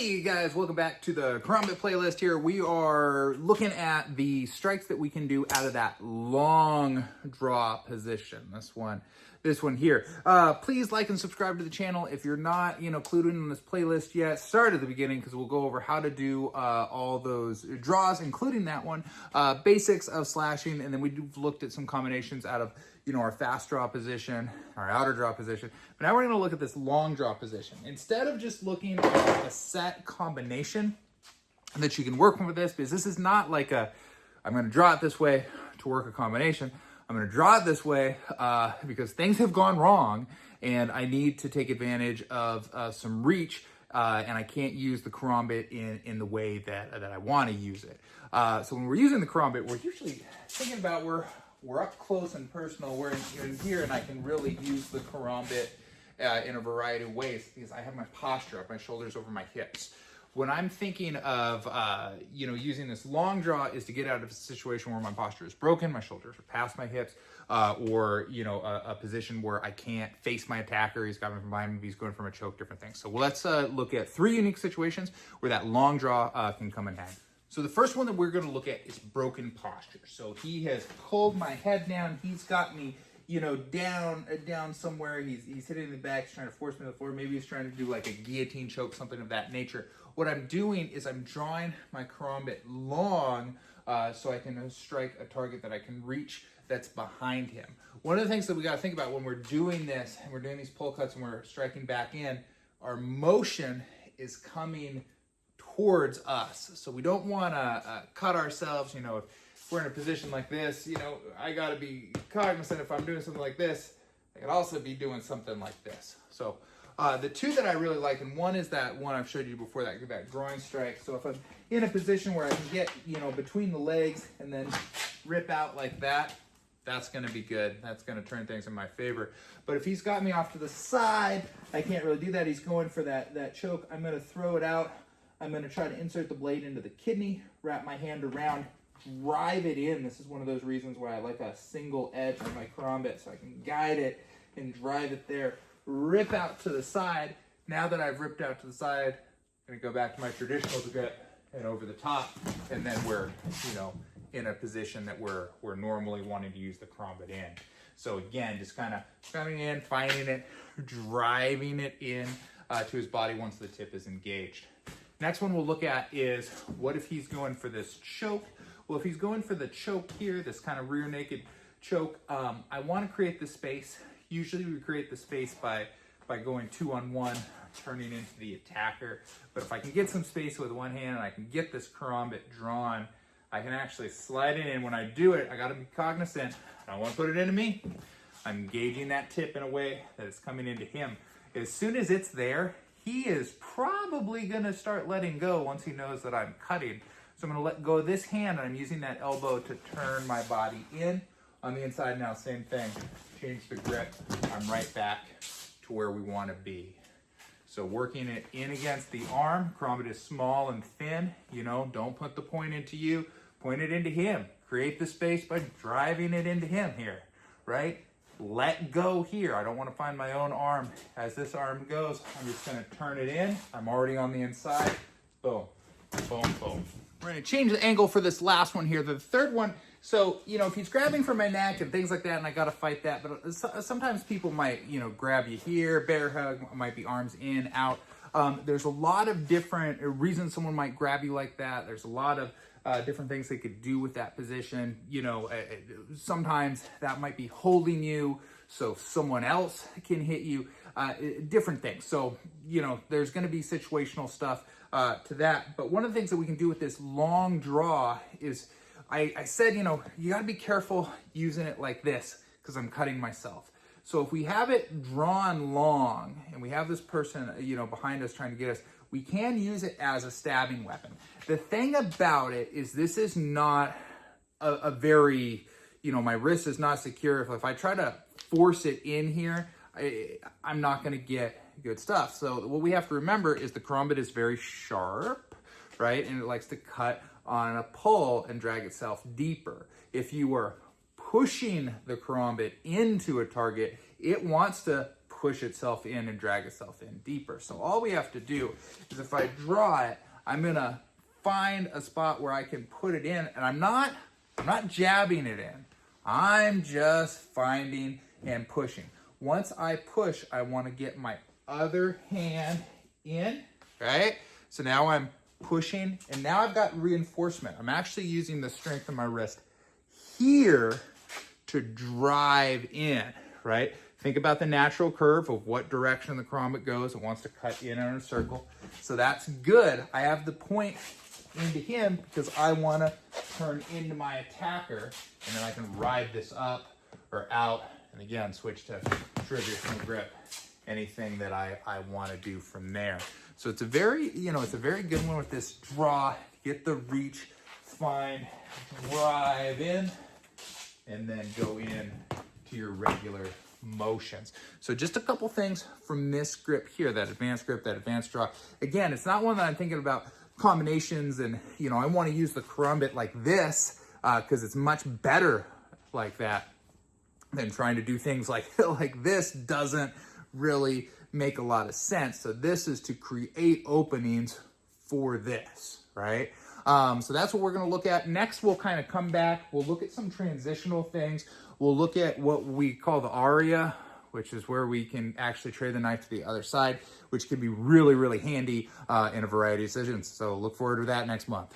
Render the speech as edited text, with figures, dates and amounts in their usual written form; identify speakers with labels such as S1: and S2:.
S1: Hey guys, welcome back to the Karambit playlist here. We are looking at the strikes that we can do out of that long draw position. This one here. Please like and subscribe to the channel if you're not, clued in on this playlist yet. Start at the beginning because we'll go over how to do all those draws, including that one, basics of slashing, and then we've looked at some combinations out of our fast draw position, our outer draw position. But now we're going to look at this long draw position. Instead of just looking at a set combination that you can work with this, because this is not like I'm going to draw it this way to work a combination. I'm going to draw it this way because things have gone wrong and I need to take advantage of some reach and I can't use the Karambit in the way that I want to use it. So when we're using the Karambit, we're usually thinking about we're up close and personal. We're in here, and I can really use the Karambit in a variety of ways because I have my posture up, my shoulders over my hips. When I'm thinking of, using this long draw is to get out of a situation where my posture is broken, my shoulders are past my hips, or, a position where I can't face my attacker. He's got me from behind me, he's going from a choke, different things. So let's look at 3 unique situations where that long draw can come in handy. So the first one that we're going to look at is broken posture. So he has pulled my head down. He's got me, down somewhere. He's hitting the back. He's trying to force me to the floor. Maybe he's trying to do like a guillotine choke, something of that nature. What I'm doing is I'm drawing my Karambit long so I can strike a target that I can reach that's behind him. One of the things that we got to think about when we're doing this and we're doing these pull cuts and we're striking back in, our motion is coming towards us. So we don't want to cut ourselves. If we're in a position like this, I got to be cognizant if I'm doing something like this, I could also be doing something like this. So the 2 that I really like, and one is that one I've showed you before, that groin strike. So if I'm in a position where I can get, between the legs and then rip out like that, that's going to be good. That's going to turn things in my favor. But if he's got me off to the side, I can't really do that. He's going for that choke. I'm going to throw it out. I'm going to try to insert the blade into the kidney, wrap my hand around, drive it in. This is one of those reasons why I like a single edge on my Karambit, so I can guide it and drive it there. Rip out to the side. Now that I've ripped out to the side, I'm going to go back to my traditional to get it over the top, and then we're, in a position that we're normally wanting to use the Karambit in. So again, just kind of coming in, finding it, driving it in to his body once the tip is engaged. Next one we'll look at is, what if he's going for this choke? Well, if he's going for the choke here, this kind of rear naked choke, I want to create the space. Usually we create the space by going 2-on-1, turning into the attacker. But if I can get some space with one hand and I can get this Karambit drawn, I can actually slide it in. When I do it, I got to be cognizant. I don't want to put it into me. I'm engaging that tip in a way that it's coming into him. As soon as it's there, he is probably going to start letting go once he knows that I'm cutting. So I'm going to let go of this hand, and I'm using that elbow to turn my body in. On the inside now, same thing. Change the grip. I'm right back to where we want to be. So working it in against the arm. Karambit is small and thin. Don't put the point into you. Point it into him. Create the space by driving it into him here, right? Let go here. I don't want to find my own arm. As this arm goes, I'm just going to turn it in. I'm already on the inside. Boom, boom, boom. We're going to change the angle for this last one here. The third one, so, if he's grabbing from my neck and things like that, and I got to fight that, but sometimes people might, grab you here, bear hug, might be arms in, out. There's a lot of different reasons someone might grab you like that. There's a lot of different things they could do with that position. Sometimes that might be holding you so someone else can hit you, different things. So, there's going to be situational stuff to that. But one of the things that we can do with this long draw is, I said, you got to be careful using it like this because I'm cutting myself. So if we have it drawn long and we have this person, behind us trying to get us, we can use it as a stabbing weapon. The thing about it is this is not a very, my wrist is not secure. If I try to force it in here, I'm not going to get good stuff. So what we have to remember is the Karambit is very sharp, right? And it likes to cut on a pull and drag itself deeper. If you are pushing the Karambit into a target, it wants to push itself in and drag itself in deeper. So all we have to do is if I draw it, I'm gonna find a spot where I can put it in, and I'm not jabbing it in. I'm just finding and pushing. Once I push, I want to get my other hand in, right? So now I'm pushing, and now I've got reinforcement. I'm actually using the strength of my wrist here to drive in, right? Think about the natural curve of what direction the karambit goes. It wants to cut in on a circle. So that's good. I have the point into him because I want to turn into my attacker, and then I can ride this up or out, and again, switch to traditional grip, anything that I want to do from there. So it's a very, it's a very good one with this draw, get the reach, find, drive in, and then go in to your regular motions. So just a couple things from this grip here, that advanced grip, that advanced draw. Again, it's not one that I'm thinking about combinations and, I want to use the karambit like this because it's much better like that than trying to do things like, like this doesn't really make a lot of sense. So this is to create openings for this, right? So that's what we're going to look at. Next, we'll kind of come back. We'll look at some transitional things. We'll look at what we call the aria, which is where we can actually trade the knife to the other side, which can be really, really handy in a variety of decisions. So look forward to that next month.